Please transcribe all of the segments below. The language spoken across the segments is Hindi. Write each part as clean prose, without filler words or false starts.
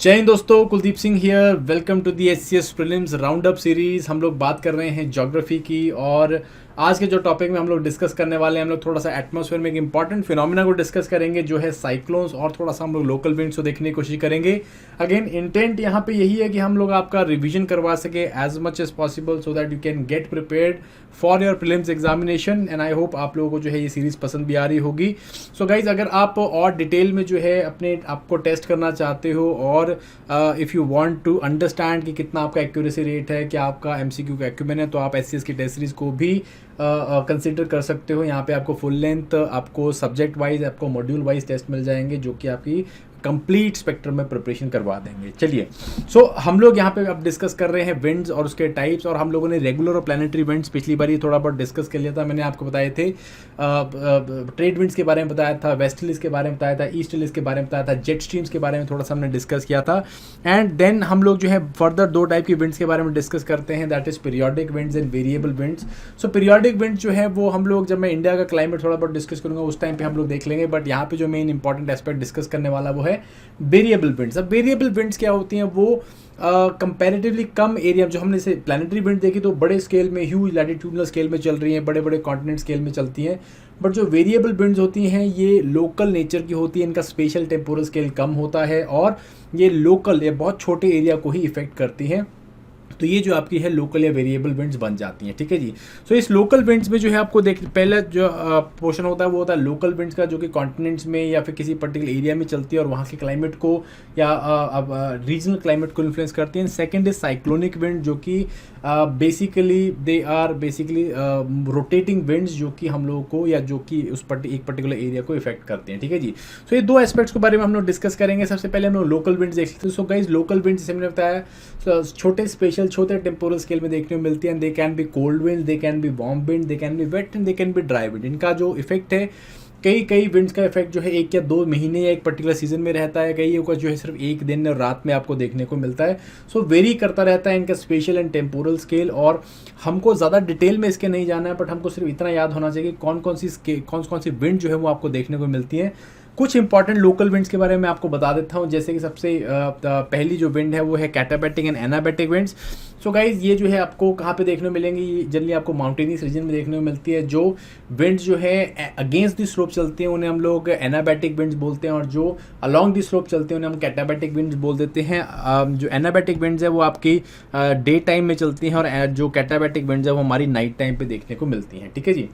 जय हिंद दोस्तों, Kuldeep Singh here. Welcome to the HCS prelims round up series. हम लोग बात कर रहे हैं ज्योग्राफी की, और आज के जो टॉपिक में हम लोग डिस्कस करने वाले हैं, हम लोग थोड़ा सा एटमॉस्फेयर में एक इंपॉर्टेंट फिनोमिना को डिस्कस करेंगे जो है साइक्लोन्स, और थोड़ा सा हम लोग लोकल विंड्स को देखने की कोशिश करेंगे। अगेन इंटेंट यहाँ पे यही है कि हम लोग आपका रिवीजन करवा सके as much as possible, so that you can get prepared for your prelims examination. And I hope आप लोगों को जो है ये सीरीज पसंद भी आ रही होगी। सो गाइज, अगर आप और डिटेल में जो है अपने आपको टेस्ट करना चाहते हो, और if you want to understand कि कितना आपका एक्यूरेसी रेट है, क्या आपका एमसीक्यू का एक्यूमेन है, तो आप एचसीएस की टेस्ट सीरीज को भी कंसिडर कर सकते हो। यहाँ पे आपको फुल लेंथ, आपको सब्जेक्ट वाइज, आपको मॉड्यूल वाइज टेस्ट मिल जाएंगे जो कि आपकी कंप्लीट स्पेक्ट्रम में प्रिपरेशन करवा देंगे। चलिए, सो हम लोग यहाँ पे अब डिस्कस कर रहे हैं विंड्स और उसके टाइप्स, और हम लोगों ने रेगुलर और प्लानिटरी विंड्स पिछली बार ही थोड़ा बहुत डिस्कस कर लिया था। मैंने आपको बताए थे ट्रेड विंड्स के बारे में बताया था, वेस्टर्लीज के बारे में बताया था, ईस्टर्लीज के बारे में बताया था, जेट स्ट्रीम्स के बारे में थोड़ा सा हमने डिस्कस किया था। एंड देन हम लोग जो है फर्दर दो टाइप की विंड्स के बारे में डिस्कस करते हैं, that is periodic winds and variable winds. So periodic winds जो है वो हम लोग, जब मैं इंडिया का क्लाइमेट थोड़ा बहुत डिस्कस करूंगा उस टाइम पे हम लोग देख लेंगे, बट यहाँ पे जो मेन इंपॉर्टेंट एस्पेक्ट डिस्कस करने वाला वो है वेरिएबल विंड्स। अब वेरिएबल विंड्स क्या होती हैं? वो कंपैरेटिवली कम एरिया, जो हमने से प्लानिटरी विंड देखी तो बड़े स्केल में, ह्यूज लैटिट्यूडनल स्केल में चल रही हैं, बड़े बड़े कॉन्टिनेंट स्केल में चलती हैं। बट जो वेरिएबल विंड्स होती हैं ये लोकल नेचर की होती है, इनका स्पेशल टेम्पोरल स्केल कम होता है, और ये लोकल या बहुत छोटे एरिया को ही इफेक्ट करती हैं। तो ये जो आपकी है लोकल या वेरिएबल विंड्स बन जाती हैं। ठीक है जी। सो इस लोकल विंड्स में जो है आपको पहला जो पोर्शन होता है वो होता है लोकल विंड्स का, जो कि कॉन्टिनेंट्स में या फिर किसी पर्टिकुलर एरिया में चलती है और वहाँ के क्लाइमेट को या रीजनल क्लाइमेट को इन्फ्लुएंस करती हैं। सेकंड इज साइक्लोनिक विंड, जो कि basically they are basically rotating winds, जो कि हम लोगों को या जो कि उस एक पर्टिकुलर एरिया को इफेक्ट करते हैं। ठीक है जी। सो ये दो एस्पेक्ट्स के बारे में हम लोग डिस्कस करेंगे। सबसे पहले हम लोग लोकल विंड्स देख सकते हैं। सो गाइज, लोकल विंड्स जैसे मैंने बताया छोटे स्पेशल छोटे टेम्पोरल स्केल में देखने को मिलती हैं। They can be cold wind, they can be warm wind, they can be wet and they can be dry wind. इनका जो इफेक्ट है, कई विंड्स का इफेक्ट जो है 1 या 2 महीने या एक पर्टिकुलर सीजन में रहता है, कई का जो है सिर्फ एक दिन और रात में आपको देखने को मिलता है। सो वेरी करता रहता है इनका स्पेशल एंड टेम्पोरल स्केल। और हमको ज़्यादा डिटेल में इसके नहीं जाना है, बट हमको सिर्फ इतना याद होना चाहिए कि कौन कौन सी विंड जो है वो आपको देखने को मिलती है। कुछ इंपॉर्टेंट लोकल विंड्स के बारे में आपको बता देता हूँ, जैसे कि सबसे पहली जो विंड है वो है कैटाबैटिक एंड एनाबैटिक विंड्स। सो गाइज, ये जो है आपको कहाँ पे देखने को मिलेंगी? जनरली आपको माउंटेनियस रीजन में देखने को मिलती है। जो विंड्स जो है अगेंस्ट द स्लोप चलती हैं उन्हें हम लोग एनाबैटिक विंड्स बोलते हैं, और जो अलॉन्ग द स्लोप चलते हैं उन्हें हम कैटाबैटिक विंड्स बोल देते हैं। जो एनाबैटिक विंड्स है वो आपकी डे टाइम में चलती हैं, और जो कैटाबैटिक विंड्स है वो हमारी नाइट टाइम पे देखने को मिलती हैं। ठीक है जी।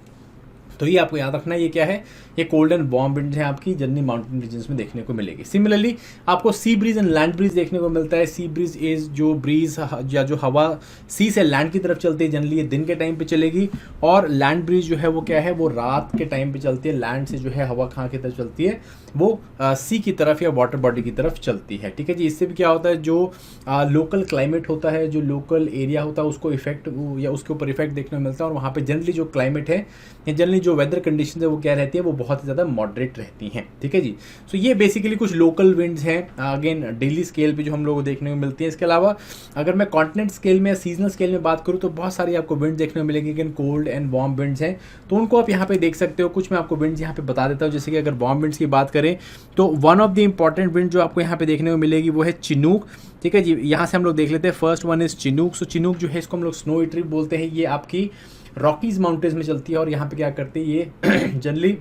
तो ये आपको याद रखना है, ये क्या है? ये कोल्ड एंड वार्म विंड्स हैं, आपकी जनरली माउंटेन रीजन्स में देखने को मिलेगी। सिमिलरली आपको sea breeze and land breeze देखने को मिलता है। सी ब्रीज इज जो ब्रीज या जो हवा सी से लैंड की तरफ चलती है, जनरली ये दिन के टाइम पे चलेगी। और लैंड ब्रीज जो है वो क्या है? वो रात के टाइम पे चलती है। लैंड से जो है हवा कहाँ की तरफ चलती है? वो सी की तरफ या वाटर बॉडी की तरफ चलती है। ठीक है जी। इससे भी क्या होता है, जो लोकल क्लाइमेट होता है, जो लोकल एरिया होता है, उसको इफेक्ट या उसके ऊपर इफेक्ट देखने को मिलता है। और वहाँ पे जनरली जो क्लाइमेट है या जनरली जो वेदर कंडीशन है वो क्या रहती है? वो बहुत ही ज़्यादा मॉडरेट रहती हैं। ठीक है जी। सो ये बेसिकली कुछ लोकल विंड्स हैं, अगेन डेली स्केल पे जो हम लोग को देखने को मिलती हैं। इसके अलावा अगर मैं कॉन्टिनेंट स्केल में या सीजनल स्केल में बात करूँ तो बहुत सारी आपको विंड्स देखने को मिलेगी। Again cold and warm winds हैं, तो उनको आप यहाँ पे देख सकते हो। कुछ मैं आपको विंड्स यहाँ पे बता देता हूँ। जैसे कि अगर वार्म विंड्स की बात करें तो one of the important wind जो आपको यहाँ पे देखने को मिलेगी वो है चिनूक। ठीक है जी। यहाँ से हम लोग देख लेते हैं। First one is Chinook. So Chinook जो है इसको हम लोग स्नो इटरी बोलते हैं। ये आपकी रॉकीज माउंटेन्स में चलती है, और यहाँ पे क्या करती है ये जनरली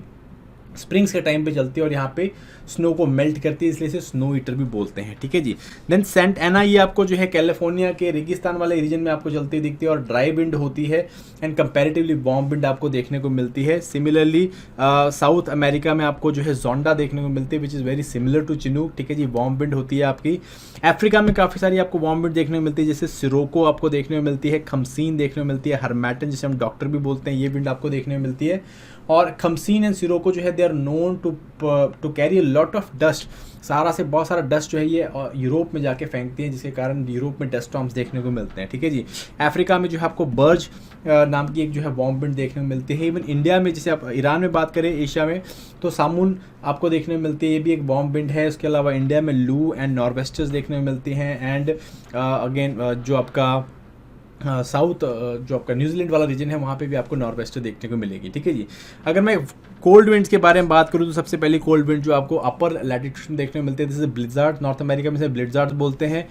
स्प्रिंग्स के टाइम पे चलती है, और यहाँ पे स्नो को मेल्ट करती है, इसलिए इसे स्नो ईटर भी बोलते हैं। ठीक है जी। देन सेंट एना, ये आपको जो है कैलिफोर्निया के रेगिस्तान वाले रीजन में आपको चलती दिखती है, और ड्राई विंड होती है एंड कंपैरेटिवली वार्म विंड आपको देखने को मिलती है। सिमिलरली साउथ अमेरिका में आपको जो है जोंडा देखने को मिलती है, which is very similar to chinook. ठीक है जी। वार्म विंड होती है आपकी। अफ्रीका में काफ़ी सारी आपको वार्म विंड देखने को मिलती है, जैसे सिरोको आपको देखने को मिलती है, खमसीन देखने को मिलती है, हरमैटन जिसे हम डॉक्टर भी बोलते हैं, ये विंड आपको देखने को मिलती है। और खमसीन एंड सिरोको जो है they are known to carry a lot of dust. सारा से बहुत सारा डस्ट जो है ये यूरोप में जाके फेंकती हैं, जिसके कारण यूरोप में डस्ट स्टॉर्म्स देखने को मिलते हैं। ठीक है जी। अफ्रीका में जो है आपको बर्ज नाम की एक जो है वार्म विंड देखने को मिलती है। इवन इंडिया में, जैसे आप ईरान में बात करें, एशिया में, तो सामुन आपको देखने को मिलती है, ये भी एक वार्म विंड है। उसके अलावा इंडिया में लू एंड नॉर्वेस्टर्स देखने को मिलती हैं। एंड अगेन जो आपका साउथ जो आपका न्यूजीलैंड वाला रीजन है वहाँ पे भी आपको नॉर्थ वेस्टर देखने को मिलेगी। ठीक है जी। अगर मैं कोल्ड विंड्स के बारे में बात करूँ तो सबसे पहले कोल्ड विंड जो आपको अपर लैटिट्यूड में देखने को मिलते हैं, जैसे ब्लिज़ार्ड, नॉर्थ अमेरिका में से ब्लिज़ार्ड बोलते हैं।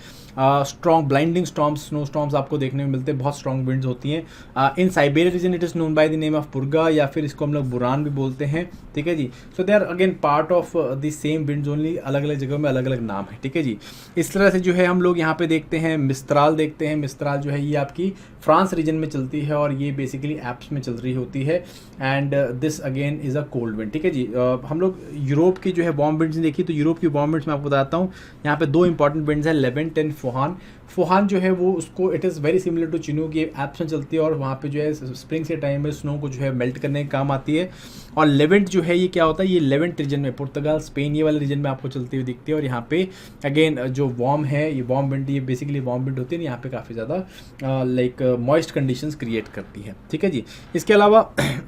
Strong blinding storms, snow storms आपको देखने को मिलते हैं, बहुत स्ट्रॉन्ग विंड्स होती हैं। In Siberia region it is known by the name of purga, या फिर इसको हम लोग बुरान भी बोलते हैं। ठीक है जी। So they are again part of the same winds only, अलग अलग जगहों में अलग अलग नाम है। ठीक है जी। इस तरह से जो है हम लोग यहाँ पे देखते हैं मिस्त्राल देखते हैं। मिस्त्राल जो है ये आपकी फ्रांस रीजन में चलती है और ये बेसिकली एप्स में चल रही होती है। And this again is a cold wind. ठीक है जी। हम लोग यूरोप की जो है वार्म विंड्स देखी, तो यूरोप की वार्म विंड्स मैं आपको बताता हूँ। यहाँ पे दो इंपॉर्टेंट विंड्स हैं, लेवेंट एंड फोहान। फोहान जो है वो उसको it is very similar to chinook, ये एप्स में चलती है और वहाँ पे जो है स्प्रिंग के टाइम में स्नो को जो है मेल्ट करने का काम आती है। और लेवेंट जो है ये क्या होता है, ये लेवेंट रीजन में, पुर्तगाल, स्पेन, ये वाले रीजन में आपको चलती हुई दिखती है। और यहाँ पे अगेन जो वार्म है, ये वार्म विंड, ये बेसिकली वार्म विंड होती है, यहाँ पे काफ़ी ज़्यादा लाइक मॉइस्ट कंडीशंस क्रिएट करती है। ठीक है जी। इसके अलावा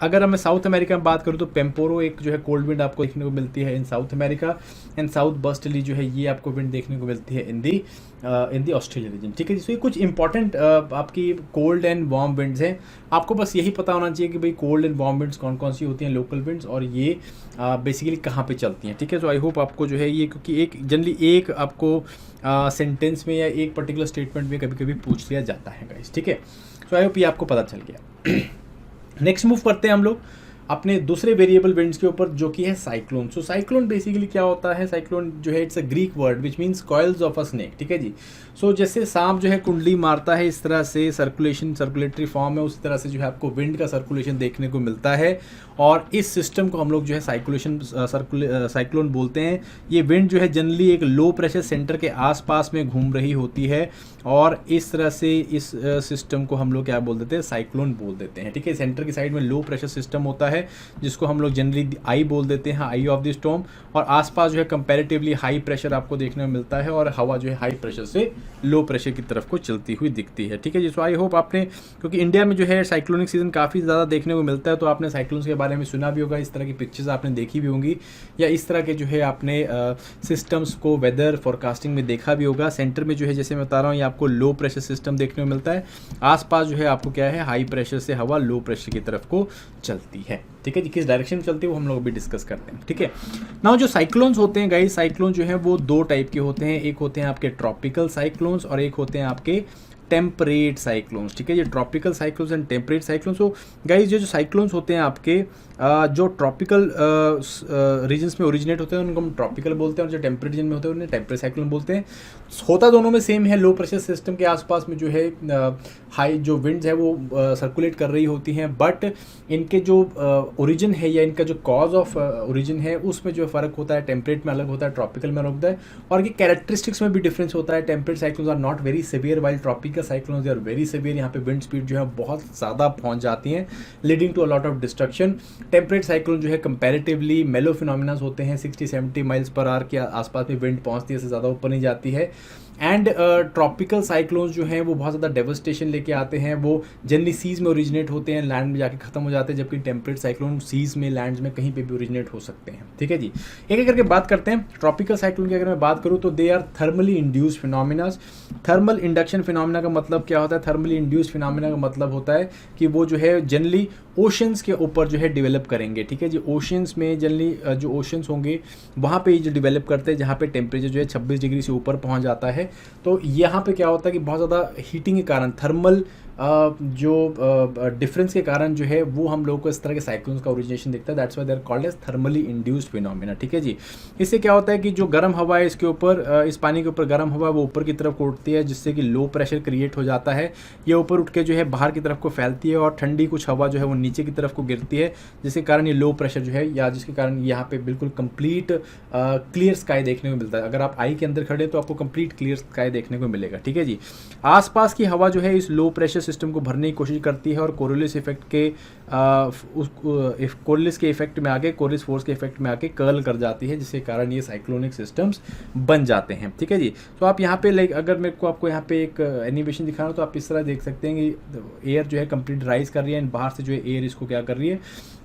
अगर मैं साउथ अमेरिका में बात करूँ तो पेम्पोरो एक जो है कोल्ड विंड आपको देखने को मिलती है इन साउथ अमेरिका। एंड साउथ बस्टली जो है ये आपको विंड देखने को मिलती है इन दी ऑस्ट्रेलिया रीजन। ठीक है जी। तो ये कुछ इंपॉर्टेंट आपकी कोल्ड एंड वार्म विंड्स हैं। आपको बस यही पता होना चाहिए कि भाई कोल्ड एंड वार्म विंड्स कौन कौन सी होती हैं, लोकल विंड्स, और ये बेसिकली कहाँ पे चलती हैं। ठीक है। तो आई होप आपको जो है ये, क्योंकि एक जनरली एक आपको सेंटेंस में या एक पर्टिकुलर स्टेटमेंट में कभी कभी पूछ लिया जाता है गाइस। ठीक है। तो आई होप ये आपको पता चल गया। नेक्स्ट मूव करते हैं हम लोग अपने दूसरे वेरिएबल विंड्स के ऊपर, जो कि है साइक्लोन। सो साइक्लोन बेसिकली क्या होता है, साइक्लोन जो है it's a Greek word which means coils of a snake. ठीक है जी। सो जैसे सांप जो है कुंडली मारता है, इस तरह से सर्कुलेटरी फॉर्म है, उसी तरह से जो है आपको विंड का सर्कुलेशन देखने को मिलता है। और इस सिस्टम को हम लोग जो है साइक्लोन बोलते हैं। ये विंड जो है जनरली एक लो प्रेशर सेंटर के आसपास में घूम रही होती है, और इस तरह से इस सिस्टम को हम लोग क्या बोल देते हैं, साइक्लोन बोल देते हैं। ठीक है। सेंटर की साइड में लो प्रेशर सिस्टम होता है जिसको हम लोग जनरली आई बोल देते हैं, आई ऑफ द स्टॉर्म, और आसपास जो है कंपैरेटिवली हाई प्रेशर आपको देखने को मिलता है, और हवा जो है हाई प्रेशर से लो प्रेशर की तरफ को चलती हुई दिखती है। ठीक है जी। सो आई होप आपने, क्योंकि इंडिया में जो है साइक्लोनिक सीजन काफ़ी ज़्यादा देखने को मिलता है, तो आपने साइक्लोन्स के बारे में सुना भी होगा, इस तरह की पिक्चर्स आपने देखी भी होंगी, या इस तरह के जो है आपने सिस्टम्स को वेदर फोरकास्टिंग में देखा भी होगा। सेंटर में जो है जैसे मैं बता रहा हूँ, ये आपको लो प्रेशर सिस्टम देखने को मिलता है, आसपास जो है आपको क्या है, हाई प्रेशर से हवा लो प्रेशर की तरफ को चलती है। ठीक है जी। किस डायरेक्शन में चलती है वो हम लोग अभी डिस्कस करते हैं। ठीक है। नाउ जो साइक्लोन्स होते हैं गाइस, साइक्लोन जो है वो दो टाइप के होते हैं। एक होते हैं आपके ट्रॉपिकल साइक्लोन्स और एक होते हैं आपके टेम्परेट साइक्लोन्स। ठीक है। ये tropical cyclones and temperate cyclones. तो गाइस जो साइक्लोन्स होते हैं आपके जो ट्रॉपिकल रीजन्स में ओरिजिनेट होते हैं उनको हम ट्रॉपिकल बोलते हैं, और जो टेम्परेट रीजन में होते हैं उन्हें टेम्परेट साइक्लोन बोलते हैं। होता दोनों में सेम है, लो प्रेशर सिस्टम के आसपास में जो है हाई जो विंड्स है वो सर्कुलेट कर रही होती हैं, बट इनके जो ओरिजिन है या इनका जो कॉज ऑफ ओरिजिन है उसमें जो फ़र्क होता है, टेम्परेट में अलग होता है, ट्रॉपिकल में अलग होता है, और ये कैरेक्टरिस्टिक्स में भी डिफरेंस होता है। Temperate cyclones are not very severe, while tropical cyclones are very severe. यहाँ पे विंड स्पीड जो है बहुत ज़्यादा पहुँच जाती हैं, leading to a lot of destruction. Temperate cyclone जो है कंपैरेटिवली मेलो फिनोमिनास होते हैं, 60-70 माइल्स पर आवर के आसपास में विंड पहुंचती है, इससे ज़्यादा ऊपर नहीं जाती है। एंड ट्रॉपिकल साइक्लोन्स जो हैं वो बहुत ज़्यादा डेवस्टेशन लेके आते हैं, वो जनरली सीज़ में ओरिजिनेट होते हैं, लैंड में जाके ख़त्म हो जाते हैं, जबकि टेम्परेट साइक्लोन सीज़ में, लैंड्स में कहीं पे भी ओरिजिनेट हो सकते हैं। ठीक है जी। एक एक करके बात करते हैं। ट्रॉपिकल साइक्लोन की अगर मैं बात करूँ तो they are thermally induced phenomenas. Thermal induction phenomena का मतलब क्या होता है, थर्मली इंड्यूस्ड फिनोमिना का मतलब होता है कि वो जो है जनरली ओशंस के ऊपर जो है डेवलप करेंगे। ठीक है जी। ओशंस में जनरली जो ओशंस होंगे वहाँ पे जो डेवलप करते हैं, जहाँ पे टेम्परेचर जो है 26 डिग्री से ऊपर पहुँच जाता है, तो यहाँ पे क्या होता है कि बहुत ज़्यादा हीटिंग के कारण, थर्मल जो डिफरेंस के कारण जो है वो हम लोग को इस तरह के साइक्लोन्स का ओरिजिनेशन दिखता है। That's why they are called as thermally induced phenomena. ठीक है जी। इससे क्या होता है कि जो गर्म हवा है इसके ऊपर, इस पानी के ऊपर गर्म हवा वो ऊपर की तरफ उठती है, जिससे कि लो प्रेशर क्रिएट हो जाता है। ये ऊपर उठ के जो है बाहर की तरफ को फैलती है, और ठंडी कुछ हवा जो है वो नीचे की तरफ को गिरती है, जिसके कारण ये लो प्रेशर जो है, या जिसके कारण यहाँ पे बिल्कुल कंप्लीट क्लियर स्काई देखने को मिलता है। अगर आप आई के अंदर खड़े तो आपको कंप्लीट क्लियर स्काई देखने को मिलेगा। ठीक है जी। आसपास की हवा जो है इस लो प्रेशर सिस्टम को भरने की कोशिश करती है, और कोरियोलिस इफेक्ट के कोरियोलिस के इफेक्ट में आके, कोरियोलिस फोर्स के इफेक्ट में आके कर्ल कर जाती है, जिसके कारण ये साइक्लोनिक सिस्टम्स बन जाते हैं। ठीक है जी। तो आप यहाँ पे लाइक अगर मेरे को आपको यहाँ पे एक एनिमेशन दिखाना तो आप इस तरह देख सकते हैं कि एयर जो है कंप्लीट राइज कर रही है, एंड बाहर से जो है एयर इसको क्या कर रही है,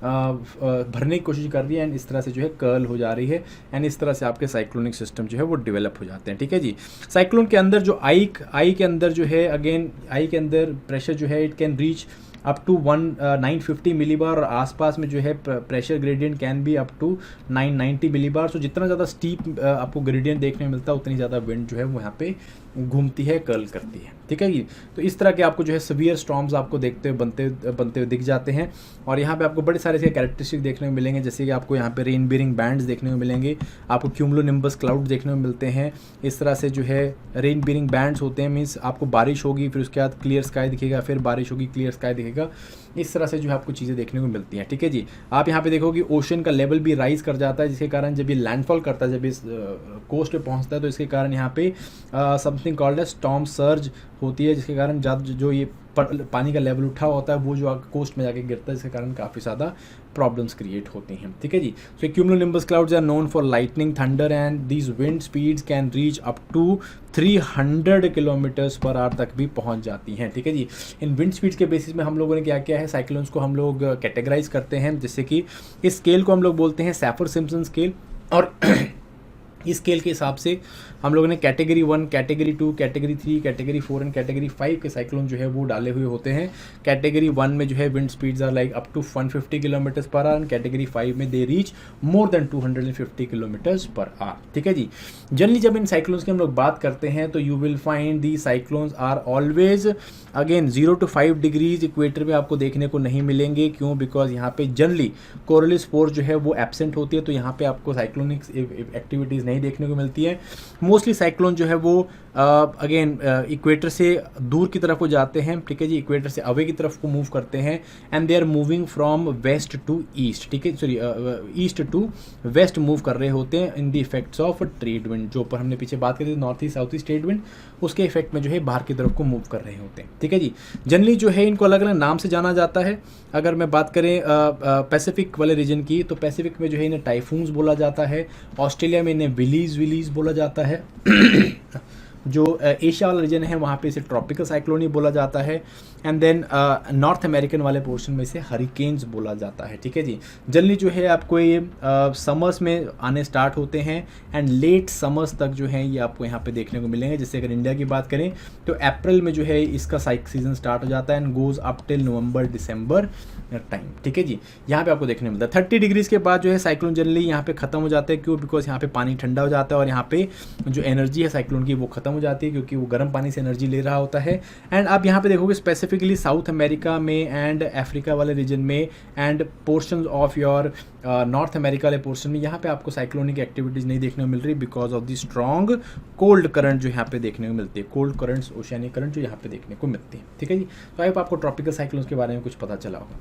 भरने की कोशिश कर रही है, एंड इस तरह से जो है कर्ल हो जा रही है, एंड इस तरह से आपके साइक्लोनिक सिस्टम जो है वो डेवलप हो जाते हैं। ठीक है जी। साइक्लोन के अंदर जो आई के अंदर जो है, अगेन आई के अंदर प्रेशर जो है it can reach up to 950 millibar, और आसपास में जो है pressure gradient can be up to 990 millibar. So जितना ज़्यादा स्टीप आपको ग्रेडियंट देखने को मिलता है उतनी ज़्यादा विंड जो है वो यहाँ पे घूमती है, कर्ल करती है, ठीक है जी। तो इस तरह के आपको जो है सीवियर स्टॉर्म्स आपको देखते हुए बनते हुए दिख जाते हैं। और यहाँ पे आपको बड़े सारे इसके कैरेक्टरिस्टिक देखने को मिलेंगे, जैसे कि आपको यहाँ पे रेन बियरिंग बैंड्स देखने को मिलेंगे, आपको क्यूमुलोनिम्बस क्लाउड देखने को मिलते हैं। इस तरह से जो है रेन बियरिंग बैंड्स होते हैं, मीन्स आपको बारिश होगी फिर उसके बाद क्लियर स्काई दिखेगा, फिर बारिश होगी क्लियर स्काई दिखेगा, इस तरह से जो है आपको चीज़ें देखने को मिलती हैं, ठीक है जी। आप यहाँ पे देखोगे ओशन का लेवल भी राइज कर जाता है, जिसके कारण जब ये लैंडफॉल करता है, जब इस कोस्ट पे पहुँचता है, तो इसके कारण यहाँ पे समथिंग कॉल्ड है स्टॉर्म सर्ज होती है, जिसके कारण जो ये पानी का लेवल उठा होता है वो जो कोस्ट में जाके गिरता है, इसके कारण काफ़ी ज़्यादा प्रॉब्लम्स क्रिएट होती हैं, ठीक है जी। So cumulonimbus clouds are known for lightning, thunder and these wind speeds can reach up to 300 kilometres per hour तक भी पहुंच जाती हैं, ठीक है जी। इन विंड स्पीड्स के बेसिस में हम लोगों ने क्या किया है, साइक्लोन्स को हम लोग कैटेगराइज करते हैं, जैसे कि इस स्केल को हम लोग बोलते हैं सैफर सिम्पसन स्केल, और इस स्केल के हिसाब से हम लोगों ने category 1, category 2, category 3, category 4 and category 5 के साइक्लोन जो है वो डाले हुए होते हैं। कैटेगरी 1 में जो है wind speeds are like up to 150 kilometres per hour, category 5 में they reach more than 250 kilometres per hour, ठीक है जी। जनरली जब इन साइक्लोन्स की हम लोग बात करते हैं तो you will find the cyclones are always again 0 to 5 degrees equator में आपको देखने को नहीं मिलेंगे। क्यों? बिकॉज यहाँ पे जनरली कोरलिस फोर्स जो है वो एब्सेंट होती है, तो यहाँ पे आपको साइक्लोनिक एक्टिविटीज़ नहीं देखने को मिलती है। मोस्टली साइक्लोन जो है वो अगेन इक्वेटर से दूर की तरफ को जाते हैं, ठीक है जी, इक्वेटर से अवे की तरफ को मूव करते हैं, and they are moving from west to east, ठीक है, sorry east to west move कर रहे होते हैं in the effects of trade wind, जो ऊपर हमने पीछे बात करी थी north east south east trade wind, उसके इफेक्ट में जो है बाहर की तरफ को मूव कर रहे होते हैं, ठीक है जी। जनरली जो है इनको अलग अलग नाम से जाना जाता है। अगर मैं बात करें पैसिफिक वाले रीजन की, तो पैसिफिक में जो है इन्हें टाइफून्स बोला जाता है, ऑस्ट्रेलिया में इन्हें विलीज बोला जाता है जो एशिया वाला रीजन है वहाँ पे इसे ट्रॉपिकल साइक्लोन ही बोला जाता है, एंड देन नॉर्थ अमेरिकन वाले पोर्शन में इसे हरिकेन्स बोला जाता है, ठीक है जी। जनरली जो है आपको ये समर्स में आने स्टार्ट होते हैं एंड लेट समर्स तक जो है ये आपको यहाँ पे देखने को मिलेंगे। जैसे अगर इंडिया की बात करें तो अप्रैल में जो है इसका सीजन स्टार्ट हो जाता है and goes up till November December time, ठीक है जी। यहाँ पे आपको देखने को मिलता है 30 डिग्रीज के बाद जो है साइक्लोन जनरली यहाँ पे खत्म हो जाते हैं। क्यों? बिकॉज यहाँ पे पानी ठंडा हो जाता है और यहाँ पे जो एनर्जी है साइक्लोन की वो खत्म हो जाती है, क्योंकि वो गर्म पानी से एनर्जी ले रहा होता है। एंड आप यहाँ पे देखोगे स्पेसिफिकली साउथ अमेरिका में एंड अफ्रीका वाले रीजन में and portions of your north America वाले पोर्शन में यहाँ पे आपको साइक्लोनिक एक्टिविटीज़ नहीं देखने को मिल रही, because of the strong cold current जो यहाँ पे देखने को मिलती है, कोल्ड करंट्स ओशियानिक करंट जो यहाँ पे देखने को मिलती है, ठीक है जी। तो आई होप आपको ट्रॉपिकल साइक्लोन्स के बारे में कुछ पता चला होगा।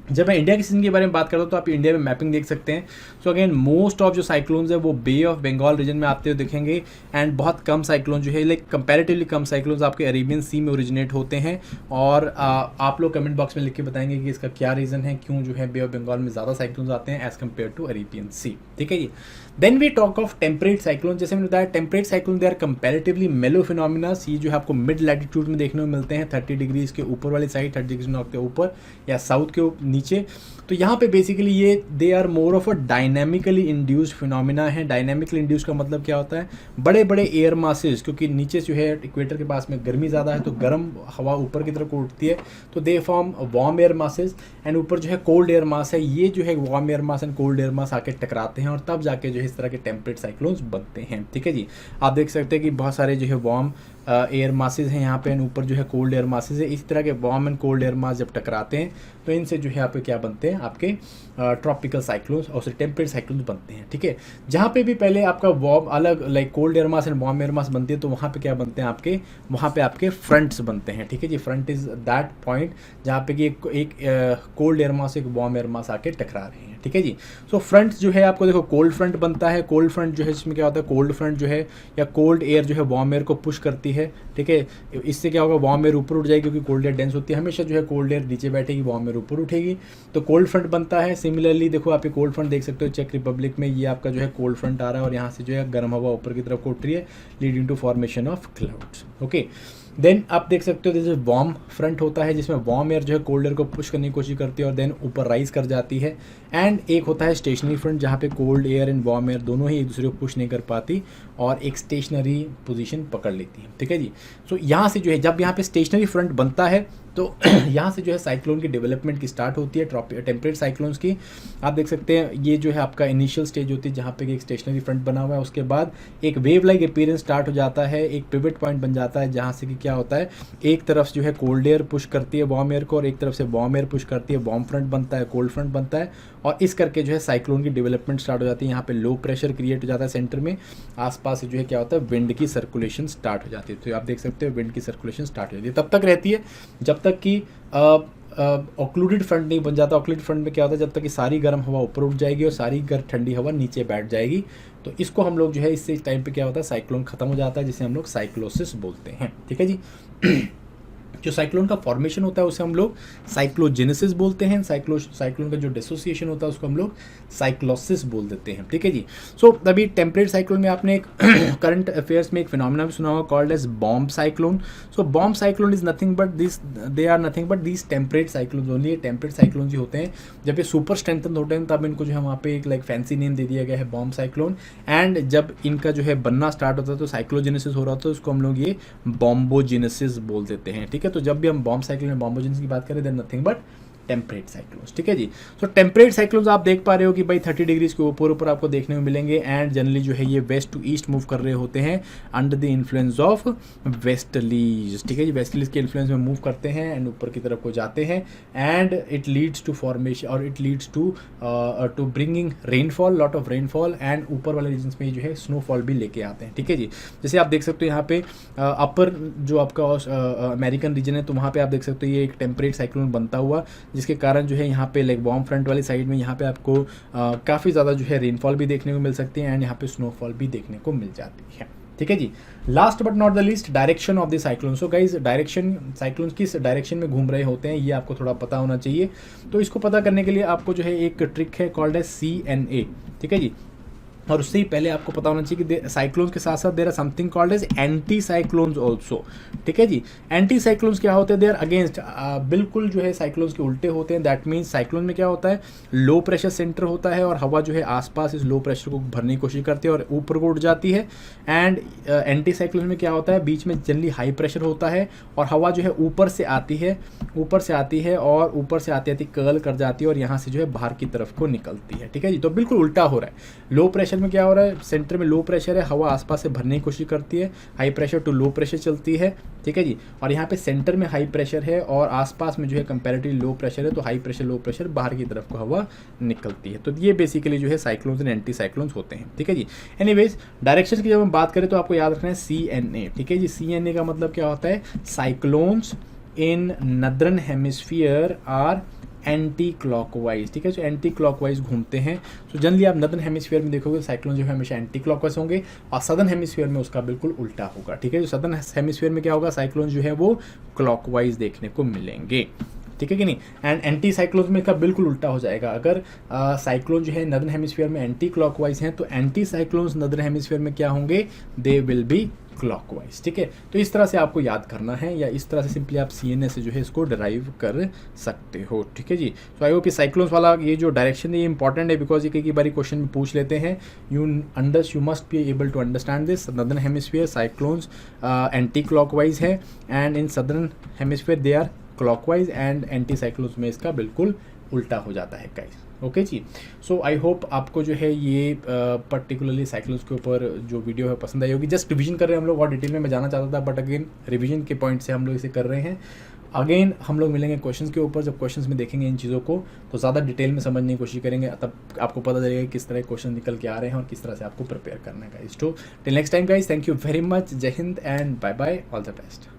जब मैं इंडिया के सीजन के बारे में बात करता हूँ तो आप इंडिया में मैपिंग देख सकते हैं। सो अगेन मोस्ट ऑफ जो साइक्लोन्स है वो बे ऑफ बंगाल रीजन में आते हुए दिखेंगे, एंड बहुत कम साइक्लोन जो है लाइक कंपैरेटिवली कम साइक्लोन्स आपके अरेबियन सी में ओरिजिनेट होते हैं। और आप लोग कमेंट बॉक्स में लिख के बताएंगे कि इसका क्या रीज़न है, क्यों जो है बे ऑफ बंगाल में ज़्यादा साइक्लोन्स आते हैं as compared to Arabian Sea, ठीक है जी। Then we talk of temperate cyclone. जैसे मैंने बताया temperate cyclone they are comparatively mellow phenomenas, ये जो है आपको मिड लैटिट्यूड में देखने को मिलते हैं, 30 डिग्रीज के ऊपर वाली साइड, 30 डिग्री नॉर्थ के ऊपर या साउथ के नीचे। तो यहाँ पे बेसिकली ये they are more of a dynamically induced phenomena है। डायनेमिकली इंड्यूस्ड का मतलब क्या होता है? बड़े बड़े एयर मासेस, क्योंकि नीचे जो है इक्वेटर के पास में गर्मी ज़्यादा है तो गर्म हवा ऊपर की तरफ उठती है, तो they form warm air masses, and ऊपर जो है कोल्ड एयर मास है, ये जो है warm air mass and cold air mass आके टकराते हैं और तब जाके जो है इस तरह के टेम्परेट साइक्लोन्स बनते हैं, ठीक है जी। आप देख सकते हैं कि बहुत सारे जो है वार्म एयर मासेस हैं यहाँ पे, एंड ऊपर जो है कोल्ड एयर मासेस है। इस तरह के warm and cold air mass जब टकराते हैं तो इनसे जो है आपके क्या बनते हैं, आपके ट्रॉपिकल साइक्लोन्स और टेम्परेट साइक्लोन्स बनते हैं, ठीक है। जहाँ पे भी पहले आपका वार्म अलग like cold air mass and warm air mass बनती है, तो वहाँ पे क्या बनते हैं आपके, वहाँ पे आपके फ्रंट्स बनते हैं, ठीक है जी। फ्रंट इज दैट पॉइंट जहाँ पे कि एक कोल्ड एयर मास एक वार्म एयर मास आके टकरा रहे हैं, ठीक है जी। सो फ्रंट जो है आपको देखो कोल्ड फ्रंट बनता है। कोल्ड फ्रंट जो है इसमें क्या होता है, कोल्ड फ्रंट जो है या कोल्ड एयर जो है वार्म एयर को पुश करती है, ठीक है। इससे क्या होगा, वार्म एयर ऊपर उठ जाएगी, क्योंकि कोल्ड एयर डेंस होती है। हमेशा जो है कोल्ड एयर नीचे बैठेगी, वार्म एयर ऊपर उठेगी, तो कोल्ड फ्रंट बनता है। सिमिलरली देखो आप ये कोल्ड फ्रंट देख सकते हो चेक रिपब्लिक में, ये आपका जो है कोल्ड फ्रंट आ रहा है और यहाँ से जो है गर्म हवा ऊपर की तरफ को उठ रही है, leading to formation of clouds, okay. Then आप देख सकते हो जैसे वार्म फ्रंट होता है, जिसमें वार्म एयर जो है कोल्ड एयर को पुश करने की कोशिश करती है और देन ऊपर राइज कर जाती है। एंड एक होता है स्टेशनरी फ्रंट, जहाँ पे cold air and warm air दोनों ही एक दूसरे को पुश नहीं कर पाती और एक स्टेशनरी पोजीशन पकड़ लेती है, ठीक है। ठीक है जी। सो यहाँ से जो है जब यहाँ पे स्टेशनरी फ्रंट बनता है तो यहाँ से जो है साइक्लोन की डेवलपमेंट की स्टार्ट होती है, टेम्परेट साइक्लोन्स की। आप देख सकते हैं ये जो है आपका इनिशियल स्टेज होती है जहाँ पे एक स्टेशनरी फ्रंट बना हुआ है, उसके बाद एक वेव लाइक अपीयरेंस स्टार्ट हो जाता है, एक पिवट पॉइंट बन जाता है जहाँ से कि क्या होता है एक तरफ जो है कोल्ड एयर पुश करती है वार्म एयर को और एक तरफ से वार्म एयर पुश करती है, वार्म फ्रंट बनता है, कोल्ड फ्रंट बनता है और इस करके जो है साइक्लोन की डेवलपमेंट स्टार्ट हो जाती है। यहाँ पे लो प्रेशर क्रिएट हो जाता है सेंटर में, आसपास से जो है क्या होता है विंड की सर्कुलेशन स्टार्ट हो जाती है। तो आप देख सकते हो विंड की सर्कुलेशन स्टार्ट हो जाती है, तब तक रहती है जब तक कि ऑक्लूडेड फ्रंट नहीं बन जाता। ऑक्लूडेड फ्रंट में क्या होता है जब तक कि सारी गर्म हवा ऊपर उठ जाएगी और सारी ठंडी हवा नीचे बैठ जाएगी, तो इसको हम लोग जो है इससे इस टाइम पे क्या होता है साइक्लोन खत्म हो जाता है, जिसे हम लोग साइक्लोसिस बोलते हैं। ठीक है जी। जो साइक्लोन का फॉर्मेशन होता है उसे हम लोग साइक्लोजेनेसिस बोलते हैं, साइक्लोन का जो डिसोसिएशन होता है उसको हम लोग साइक्लोसिस बोल देते हैं। ठीक है जी। सो अभी टेम्परेट साइक्लोन में आपने एक करंट अफेयर्स में एक फिनोमेना भी सुना होगा called as bomb cyclone. So bomb cyclone is nothing but they are nothing but this temperate cyclone only. ये टेम्परेट साइक्लोन जो होते हैं जब ये सुपर स्ट्रेंथन होते हैं तब इनको जो है वहाँ पे एक लाइक फैंसी नेम दे दिया गया है बॉम्ब साइक्लोन। एंड जब इनका जो है बनना स्टार्ट होता है तो साइक्लोजेनेसिस हो रहा होता है, उसको हम लोग ये बॉम्बोजेनेसिस बोल देते हैं। ठीक है, तो जब भी हम बॉम्ब साइक्लोन में बॉम्बोजेनेसिस की बात करें then nothing but temperate cyclones. ठीक है जी। सो टेम्परेट साइक्लोन्स आप देख पा रहे हो कि भाई 30 डिग्रीज के ऊपर आपको देखने में मिलेंगे एंड जनरली जो है ये वेस्ट टू ईस्ट मूव कर रहे होते हैं under the influence of westerlies. ठीक है जी, वेस्टलीज के इन्फ्लुएंस में मूव करते हैं एंड ऊपर की तरफ को जाते हैं and it leads to formation और it leads to bringing rainfall, lot of rainfall and ऊपर वाले रीजन्स में जो है स्नोफॉल भी लेके आते हैं। ठीक है जी। जैसे आप देख सकते हो यहाँ पे अपर जो आपका अमेरिकन रीजन है तो वहाँ पे आप देख सकते हो ये एक टेम्परेट साइक्लोन बनता हुआ, जिसके कारण जो है यहाँ पे लाइक वार्म फ्रंट वाली साइड में यहाँ पे आपको काफ़ी ज़्यादा जो है रेनफॉल भी देखने को मिल सकती है एंड यहाँ पे स्नोफॉल भी देखने को मिल जाती है। ठीक है जी। Last but not the least, direction of the cyclone. So guys direction, cyclone किस डायरेक्शन में घूम रहे होते हैं ये आपको थोड़ा पता होना चाहिए। तो इसको पता करने के लिए आपको जो है एक ट्रिक है कॉल्ड है CNA। ठीक है जी। और उससे ही पहले आपको पता होना चाहिए कि साइक्लोन्स के साथ साथ there are something called as anti cyclones also. ठीक है जी। एंटी साइक्लोन्स क्या होते हैं, देर अगेंस्ट, बिल्कुल जो है साइक्लोन्स के उल्टे होते हैं। दैट मीन्स साइक्लोन में क्या होता है लो प्रेशर सेंटर होता है और हवा जो है आसपास इस लो प्रेशर को भरने की कोशिश करती है और ऊपर को उठ जाती है। एंड एंटी साइक्लोन में क्या होता है बीच में जनरली हाई प्रेशर होता है और हवा जो है ऊपर से आती है और ऊपर से आती आती कर्ल कर जाती है और यहाँ से जो है बाहर की तरफ को निकलती है। ठीक है जी। तो बिल्कुल उल्टा हो रहा है। लो प्रेशर में क्या हो रहा है, सेंटर में लो प्रेशर है, हवा आसपास से भरने की कोशिश करती है, high pressure to low pressure चलती है। ठीक है जी। और यहाँ पे सेंटर में हाई प्रेशर है और आसपास में जो है कंपैरेटिवली लो प्रेशर है, तो हाई प्रेशर लो प्रेशर बाहर की तरफ को हवा निकलती है। तो ये बेसिकली जो है साइक्लोन्स एंड एंटी साइक्लोन्स होते हैं। ठीक है जी। एनीवेज डायरेक्शन की जब हम बात करें तो आपको याद रखना है CNA। ठीक है जी। CNA का मतलब क्या होता है, cyclones in northern hemisphere are anti clockwise. ठीक है, जो एंटी क्लॉकवाइज घूमते हैं। तो जनरली आप नदर्न हेमिस्फीयर में देखोगे साइक्लोन जो है हमेशा एंटी क्लॉकवाइज होंगे और सदर्न हेमिस्फीयर में उसका बिल्कुल उल्टा होगा। ठीक है, जो सदर्न हेमिस्फीयर में क्या होगा, साइक्लोन जो है वो क्लॉकवाइज देखने को मिलेंगे। ठीक है कि नहीं। एंड एंटी साइक्लोन में का बिल्कुल उल्टा हो जाएगा। अगर साइक्लोन जो है नदर्न हेमिस्फीयर में एंटी क्लॉकवाइज हैं तो एंटी साइक्लोन्स नदर्न हेमिस्फीयर में क्या होंगे, दे विल बी क्लॉकवाइज। ठीक है, तो इस तरह से आपको याद करना है या इस तरह से सिंपली आप CNA से जो है इसको डिराइव कर सकते हो। ठीक है जी। तो आई होप साइक्लोन्स वाला ये जो डायरेक्शन है ये इंपॉर्टेंट है बिकॉज ये कई बार क्वेश्चन में पूछ लेते हैं। You must be able to understand this. Northern hemisphere cyclones anticlockwise है and in southern hemisphere they are clockwise and anticyclones में इसका बिल्कुल उल्टा हो जाता है गाइस। ओके जी। सो आई होप आपको जो है ये पर्टिकुलरली साइक्लोन्स के ऊपर जो वीडियो है पसंद आई होगी। जस्ट रिवीजन कर रहे हैं हम लोग, और डिटेल में मैं जाना चाहता था बट अगेन रिवीजन के पॉइंट से हम लोग इसे कर रहे हैं। अगेन हम लोग मिलेंगे क्वेश्चन्स के ऊपर, जब क्वेश्चंस में देखेंगे इन चीज़ों को तो ज़्यादा डिटेल में समझने की कोशिश करेंगे, तब आपको पता चलेगा किस तरह क्वेश्चन निकल के आ रहे हैं और किस तरह से आपको प्रिपेयर करना है गाइस। तो till next time guys, thank you very much, जय Hind and bye bye, all the best.